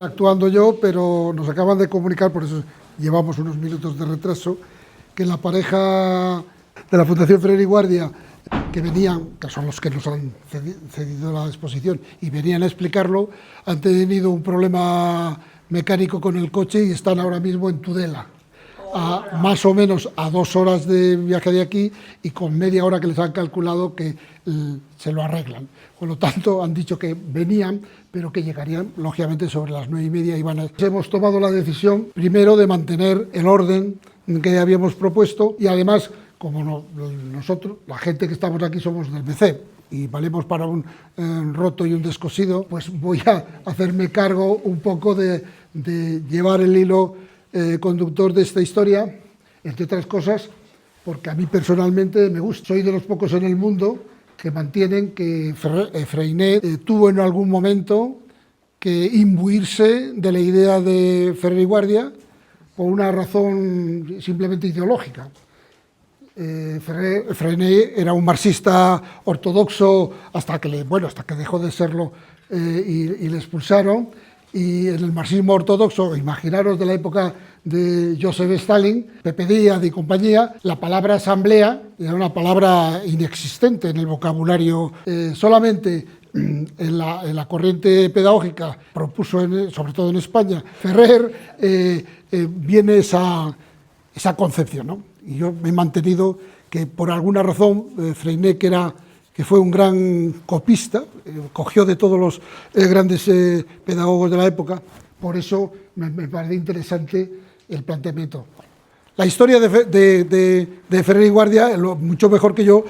Actuando yo, pero nos acaban de comunicar, por eso llevamos unos minutos de retraso, que la pareja de la Fundación Ferrer y Guardia, que venían, que son los que nos han cedido la exposición y venían a explicarlo, han tenido un problema mecánico con el coche y están ahora mismo en Tudela, más o menos a 2 horas de viaje de aquí y con media hora que les han calculado que se lo arreglan. Por lo tanto, han dicho que venían, pero que llegarían, lógicamente, sobre las 9:30. Hemos tomado la decisión, primero, de mantener el orden que habíamos propuesto y, además, como nosotros, la gente que estamos aquí, somos del MECEP y valemos para un roto y un descosido, pues voy a hacerme cargo un poco de llevar el hilo conductor de esta historia, entre otras cosas, porque a mí personalmente me gusta. Soy de los pocos en el mundo que mantienen que Freinet tuvo en algún momento que imbuirse de la idea de Ferrer y Guardia por una razón simplemente ideológica. Freinet era un marxista ortodoxo hasta que dejó de serlo y le expulsaron. Y en el marxismo ortodoxo, imaginaros de la época de Joseph Stalin, Pepe Díaz y compañía, la palabra asamblea era una palabra inexistente en el vocabulario. Solamente en la corriente pedagógica propuso, sobre todo en España, Ferrer, viene esa concepción, ¿no? Y yo me he mantenido que por alguna razón Freinet, que fue un gran copista, cogió de todos los grandes pedagogos de la época, por eso me parece interesante el planteamiento. La historia de Ferrer y Guardia, mucho mejor que yo,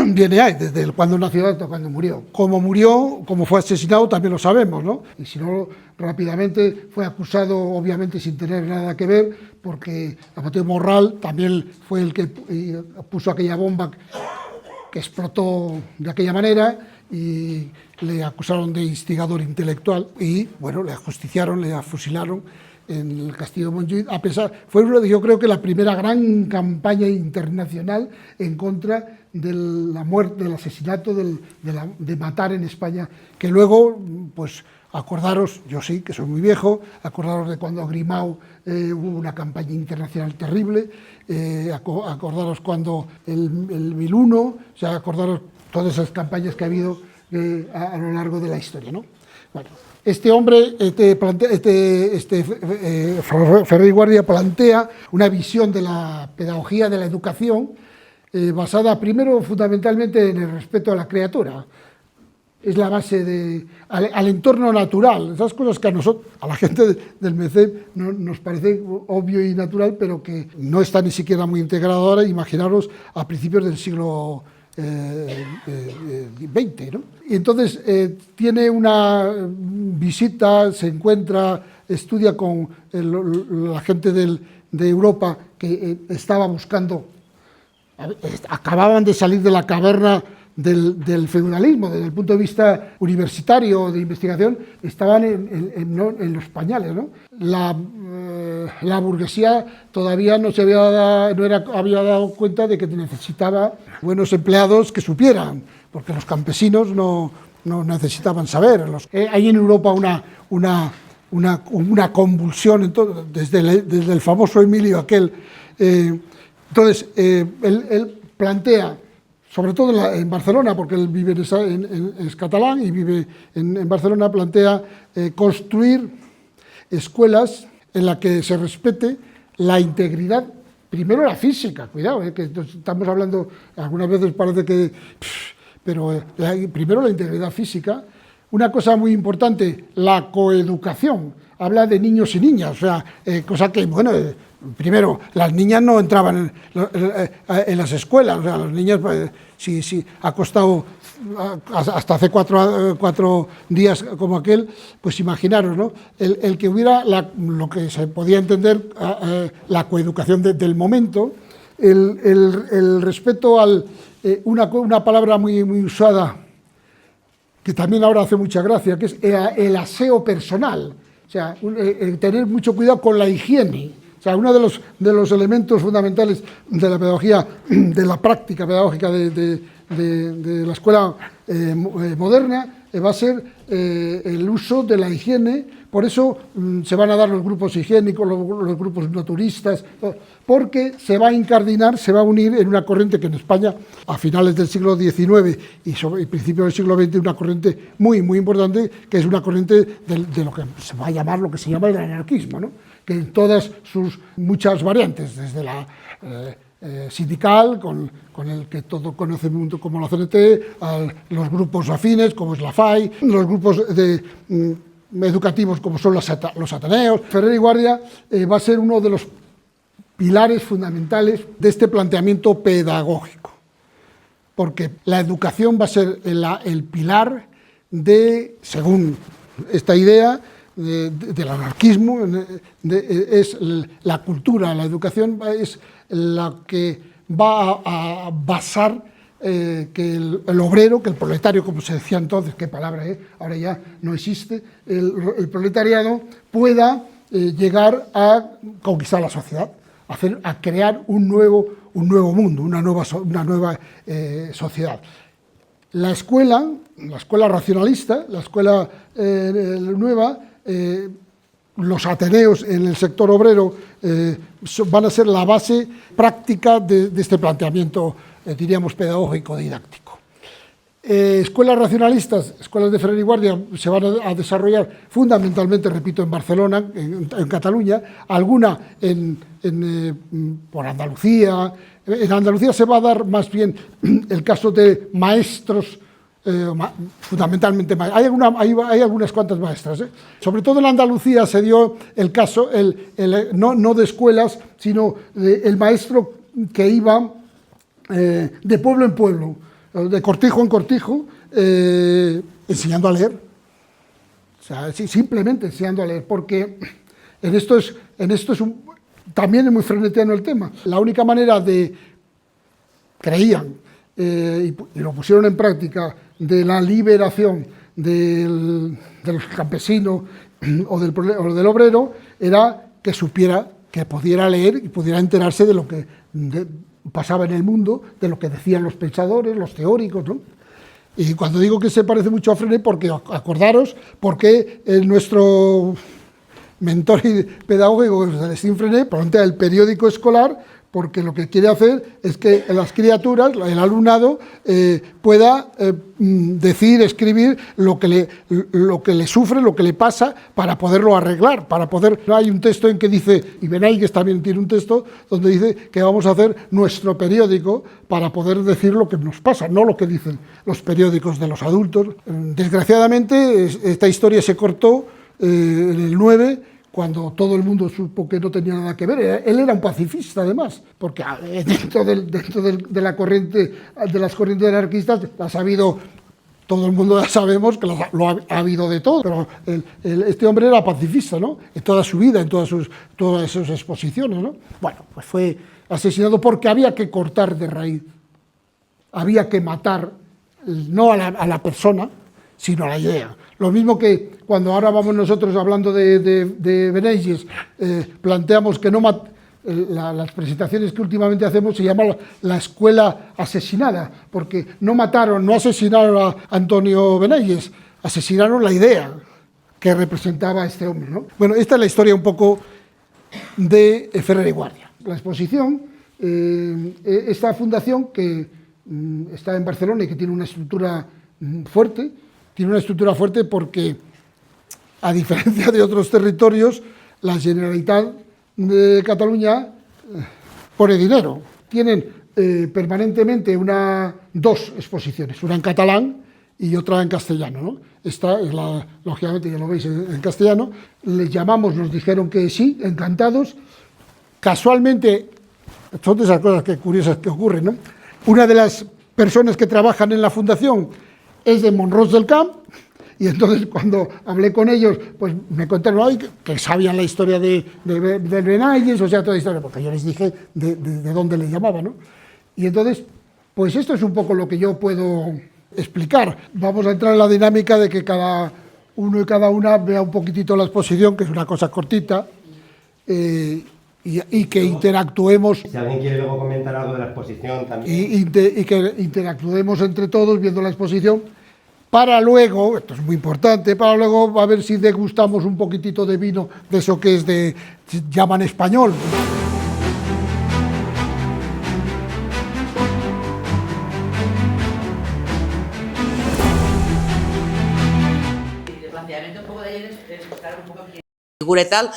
viene ahí, desde cuando nació hasta cuando murió. Cómo fue asesinado, también lo sabemos, ¿no? Y si no, rápidamente fue acusado, obviamente sin tener nada que ver, porque Mateo Morral también fue el que puso aquella bomba que explotó de aquella manera y le acusaron de instigador intelectual y, bueno, le ajusticiaron, le fusilaron en el castillo de Montjuïc. Fue, yo creo que la primera gran campaña internacional en contra de la muerte, del asesinato, de matar en España, que luego, pues, acordaros, yo sí, que soy muy viejo, acordaros de cuando Grimau hubo una campaña internacional terrible, acordaros cuando el 1001, o sea, acordaros todas esas campañas que ha habido a lo largo de la historia, ¿no? Bueno, este hombre, Ferrer y Guardia, plantea una visión de la pedagogía de la educación basada primero fundamentalmente en el respeto a la criatura. Es la base al entorno natural, esas cosas que a la gente del MECEP nos parece obvio y natural, pero que no está ni siquiera muy integrado ahora. Imaginaros a principios del siglo XX, ¿no? Y entonces tiene una visita, se encuentra, estudia con la gente de Europa que estaba buscando, acababan de salir de la caverna del feudalismo, desde el punto de vista universitario, de investigación, estaban en los pañales, ¿no? La burguesía todavía no había dado cuenta de que necesitaba buenos empleados que supieran, porque los campesinos no necesitaban saber. Hay en Europa una convulsión, desde el famoso Emilio aquel. Entonces, él plantea, sobre todo en Barcelona, porque él vive es catalán y vive en Barcelona, plantea construir escuelas en las que se respete la integridad, primero la física, cuidado, que estamos hablando, algunas veces parece que, pero primero la integridad física. Una cosa muy importante, la coeducación, habla de niños y niñas, o sea, cosa que, bueno, primero, las niñas no entraban en las escuelas, o sea, las niñas, si ha costado hasta hace 4 días como aquel, pues imaginaros, ¿no? El que hubiera lo que se podía entender, la coeducación del momento, el respeto una palabra muy usada, que también ahora hace mucha gracia, que es el aseo personal, o sea, tener mucho cuidado con la higiene. O sea, uno de los elementos fundamentales de la pedagogía, de la práctica pedagógica de la escuela moderna, va a ser el uso de la higiene Por eso se van a dar los grupos higiénicos, los grupos naturistas, porque se va a incardinar, se va a unir en una corriente que en España, a finales del siglo XIX y principios del siglo XX, una corriente muy, muy importante, que es una corriente de lo que se va a llamar, lo que se llama el anarquismo, ¿no? Que en todas sus muchas variantes, desde la sindical, con el que todo conoce el mundo como la CNT, a los grupos afines, como es la FAI, los grupos educativos, como son los Ateneos. Ferrer y Guardia va a ser uno de los pilares fundamentales de este planteamiento pedagógico, porque la educación va a ser el pilar de, según esta idea, del anarquismo, es la cultura, la educación es la que va a basar que el obrero, que el proletario, como se decía entonces, qué palabra, ahora ya no existe, el proletariado pueda llegar a conquistar la sociedad, a crear un nuevo mundo, una nueva sociedad. La escuela racionalista, la escuela nueva, los ateneos en el sector obrero van a ser la base práctica de este planteamiento, diríamos, pedagógico, didáctico. Escuelas racionalistas, escuelas de Ferrer y Guardia, se van a desarrollar fundamentalmente, repito, en Barcelona, en Cataluña, alguna por Andalucía. En Andalucía se va a dar más bien el caso de maestros, fundamentalmente hay algunas cuantas maestras, sobre todo en Andalucía se dio el caso no de escuelas, sino el maestro que iba de pueblo en pueblo, de cortijo en cortijo, enseñando a leer, o sea, simplemente enseñando a leer, porque en esto también es muy frenetiano el tema. La única manera creían, y lo pusieron en práctica, de la liberación del campesino o del obrero, era que supiera, que pudiera leer y pudiera enterarse de lo que pasaba en el mundo, de lo que decían los pensadores, los teóricos, ¿no? Y cuando digo que se parece mucho a Frenet, porque acordaros, porque nuestro mentor pedagógico, Celestín Frenet, plantea el periódico escolar, porque lo que quiere hacer es que las criaturas, el alumnado, pueda decir, escribir lo que le sufre, lo que le pasa, para poderlo arreglar, Hay un texto en que dice, y Benaigues también tiene un texto, donde dice que vamos a hacer nuestro periódico para poder decir lo que nos pasa, no lo que dicen los periódicos de los adultos. Desgraciadamente, esta historia se cortó en el 9, cuando todo el mundo supo que no tenía nada que ver. Él era un pacifista, además, porque dentro de las corrientes anarquistas las ha habido, todo el mundo ya sabemos que ha habido de todo, pero este hombre era pacifista, ¿no? En toda su vida, en todas sus exposiciones, ¿no? Bueno, pues fue asesinado porque había que cortar de raíz, había que matar, no a la persona, sino a la idea. Lo mismo que cuando ahora vamos nosotros hablando de Benaigues, planteamos que las presentaciones que últimamente hacemos se llama la escuela asesinada, porque no asesinaron a Antonio Benaigues, asesinaron la idea que representaba a este hombre, ¿no? Bueno, esta es la historia un poco de Ferrer y Guardia. La exposición, esta fundación que está en Barcelona y que tiene una estructura fuerte, porque, a diferencia de otros territorios, la Generalitat de Cataluña pone dinero. Tienen permanentemente dos exposiciones, una en catalán y otra en castellano, ¿no? Esta es lógicamente, ya lo veis, en castellano. Les llamamos, nos dijeron que sí, encantados. Casualmente, son de esas cosas curiosas que ocurren, ¿no? Una de las personas que trabajan en la fundación es de Mont-ros del Camp, y entonces cuando hablé con ellos, pues me contaron que sabían la historia de Benaigues, o sea, toda la historia, porque yo les dije de dónde le llamaba, ¿no? Y entonces, pues esto es un poco lo que yo puedo explicar. Vamos a entrar en la dinámica de que cada uno y cada una vea un poquitito la exposición, que es una cosa cortita, y que interactuemos. Si alguien quiere luego comentar algo de la exposición también. Y que interactuemos entre todos viendo la exposición, para luego, esto es muy importante, para luego a ver si degustamos un poquitito de vino de eso que es de, llaman español. El planteamiento un poco de ayer es explicar un poco figura y tal.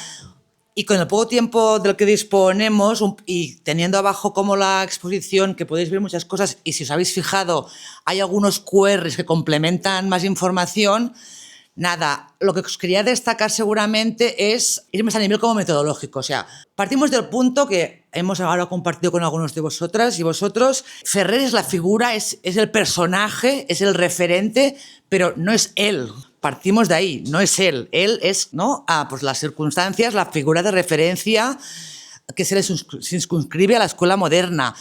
Y con el poco tiempo del que disponemos y teniendo abajo como la exposición, que podéis ver muchas cosas, y si os habéis fijado, hay algunos QRs que complementan más información. Nada, lo que os quería destacar seguramente es ir más a nivel como metodológico. O sea, partimos del punto que hemos ahora compartido con algunos de vosotras y vosotros. Ferrer es la figura, es el personaje, es el referente, pero no es él. Partimos de ahí, no es él. Él es, ¿no? Pues las circunstancias, la figura de referencia que se le circunscribe a la escuela moderna.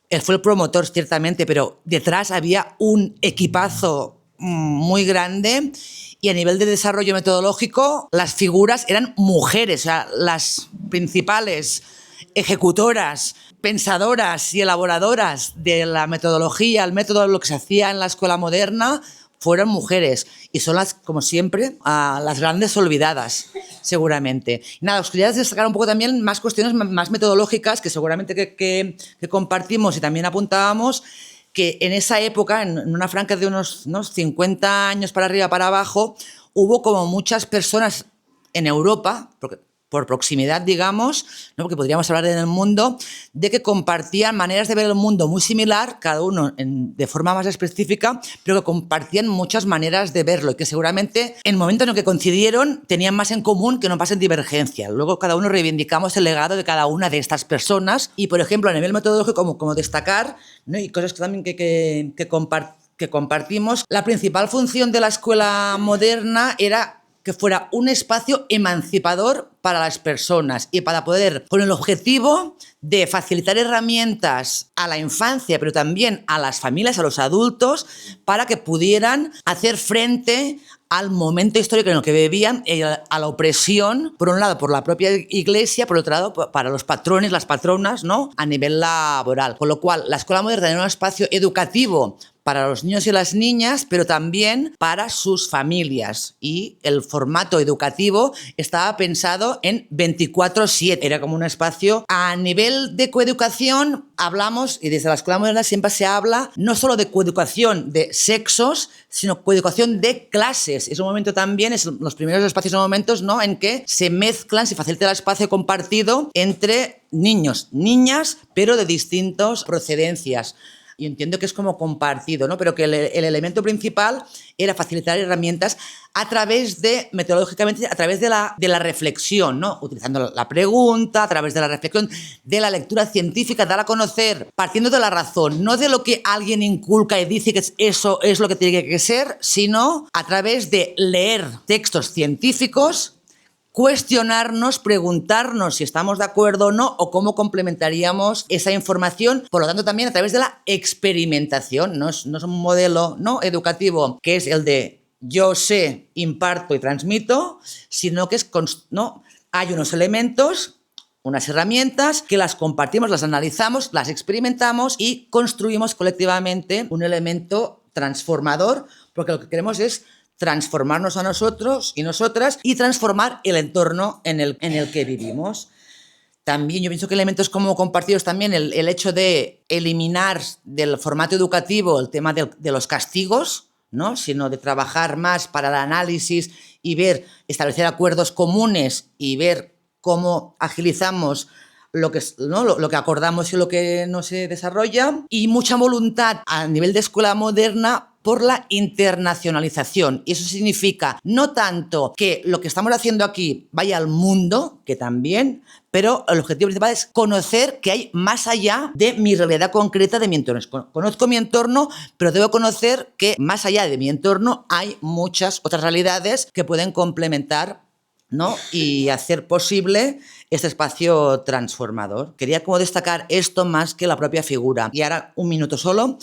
Él fue el promotor, ciertamente, pero detrás había un equipazo muy grande y a nivel de desarrollo metodológico las figuras eran mujeres, o sea, las principales ejecutoras, pensadoras y elaboradoras de la metodología, el método, lo que se hacía en la escuela moderna, fueron mujeres y son las, como siempre, las grandes olvidadas, seguramente. Nada, os quería destacar un poco también más cuestiones más metodológicas que seguramente que compartimos y también apuntábamos, que en esa época, en una franja de unos 50 años para arriba, para abajo, hubo como muchas personas en Europa, por proximidad, digamos, ¿no? Porque podríamos hablar en el mundo, de que compartían maneras de ver el mundo muy similar, cada uno de forma más específica, pero que compartían muchas maneras de verlo y que seguramente en el momento en el que coincidieron tenían más en común que no pasen divergencia. Luego cada uno reivindicamos el legado de cada una de estas personas y, por ejemplo, a nivel metodológico, como destacar, ¿no? Y cosas que también que compartimos, la principal función de la escuela moderna era que fuera un espacio emancipador para las personas y para poder, con el objetivo de facilitar herramientas a la infancia, pero también a las familias, a los adultos, para que pudieran hacer frente al momento histórico en el que vivían, a la opresión, por un lado por la propia Iglesia, por otro lado para los patrones, las patronas, ¿no? A nivel laboral. Con lo cual, la escuela moderna era un espacio educativo para los niños y las niñas, pero también para sus familias. Y el formato educativo estaba pensado en 24/7. Era como un espacio. A nivel de coeducación, hablamos, y desde la escuela moderna siempre se habla, no solo de coeducación de sexos, sino coeducación de clases. Es un momento también, es los primeros espacios o momentos, ¿no?, en que se mezclan, se facilita el espacio compartido entre niños, niñas, pero de distintas procedencias. Y entiendo que es como compartido, ¿no? Pero que el elemento principal era facilitar herramientas a través de, metodológicamente, a través de la reflexión, ¿no? Utilizando la pregunta, a través de la reflexión, de la lectura científica, dar a conocer, partiendo de la razón, no de lo que alguien inculca y dice que eso es lo que tiene que ser, sino a través de leer textos científicos, cuestionarnos, preguntarnos si estamos de acuerdo o no, o cómo complementaríamos esa información, por lo tanto también a través de la experimentación. No es un modelo, ¿no?, educativo que es el de yo sé, imparto y transmito, sino que es, ¿no?, hay unos elementos, unas herramientas que las compartimos, las analizamos, las experimentamos y construimos colectivamente un elemento transformador, porque lo que queremos es transformarnos a nosotros y nosotras y transformar el entorno en el que vivimos. También yo pienso que elementos como compartidos también el hecho de eliminar del formato educativo el tema de los castigos, ¿no?, sino de trabajar más para el análisis y ver, establecer acuerdos comunes y ver cómo agilizamos lo que acordamos y lo que no se desarrolla, y mucha voluntad a nivel de escuela moderna por la internacionalización. Y eso significa no tanto que lo que estamos haciendo aquí vaya al mundo, que también, pero el objetivo principal es conocer que hay más allá de mi realidad concreta, de mi entorno. Conozco mi entorno, pero debo conocer que más allá de mi entorno hay muchas otras realidades que pueden complementar, ¿no?, y hacer posible este espacio transformador. Quería como destacar esto más que la propia figura. Y ahora un minuto solo.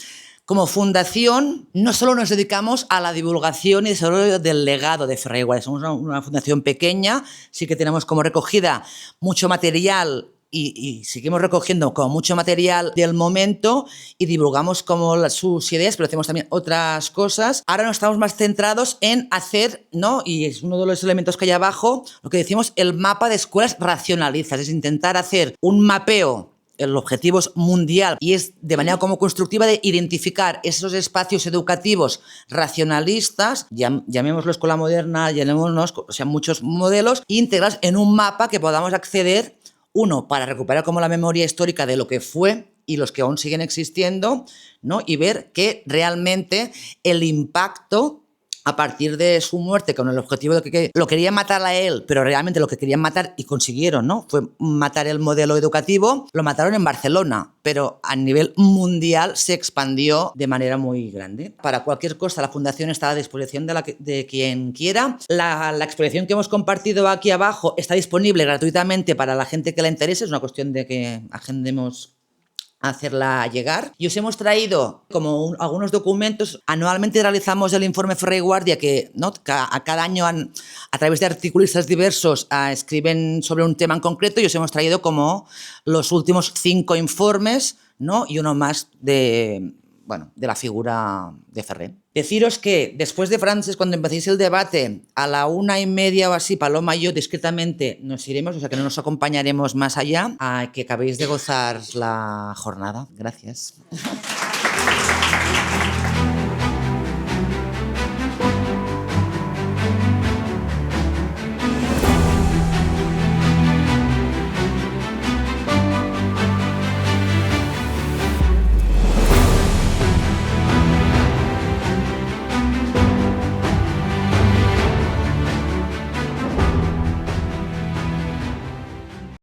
Como fundación, no solo nos dedicamos a la divulgación y desarrollo del legado de Ferrer y Guadyes. Somos una fundación pequeña, sí que tenemos como recogida mucho material y seguimos recogiendo como mucho material del momento y divulgamos como sus ideas, pero hacemos también otras cosas. Ahora nos estamos más centrados en hacer, ¿no? Y es uno de los elementos que hay abajo, lo que decimos el mapa de escuelas racionalistas, es intentar hacer un mapeo. El objetivo es mundial y es de manera como constructiva de identificar esos espacios educativos racionalistas, llamémoslo escuela moderna, llamémoslos, o sea, muchos modelos, integrados en un mapa que podamos acceder, uno, para recuperar como la memoria histórica de lo que fue y los que aún siguen existiendo, ¿no? Y ver que realmente el impacto a partir de su muerte, con el objetivo de que lo querían matar a él, pero realmente lo que querían matar, y consiguieron, ¿no? Fue matar el modelo educativo, lo mataron en Barcelona, pero a nivel mundial se expandió de manera muy grande. Para cualquier cosa, la Fundación está a disposición de quien quiera. La exposición que hemos compartido aquí abajo está disponible gratuitamente para la gente que la interese, es una cuestión de que agendemos hacerla llegar. Y os hemos traído como algunos documentos. Anualmente realizamos el informe Ferrer Guardia, que, ¿no?, a cada año a través de articulistas diversos escriben sobre un tema en concreto, y os hemos traído como los últimos 5 informes, ¿no?, y uno más de la figura de Ferrer. Deciros que después de Francesc, cuando empecéis el debate, a la 1:30 o así, Paloma y yo discretamente nos iremos, o sea que no nos acompañaremos más allá, a que acabéis de gozar la jornada. Gracias.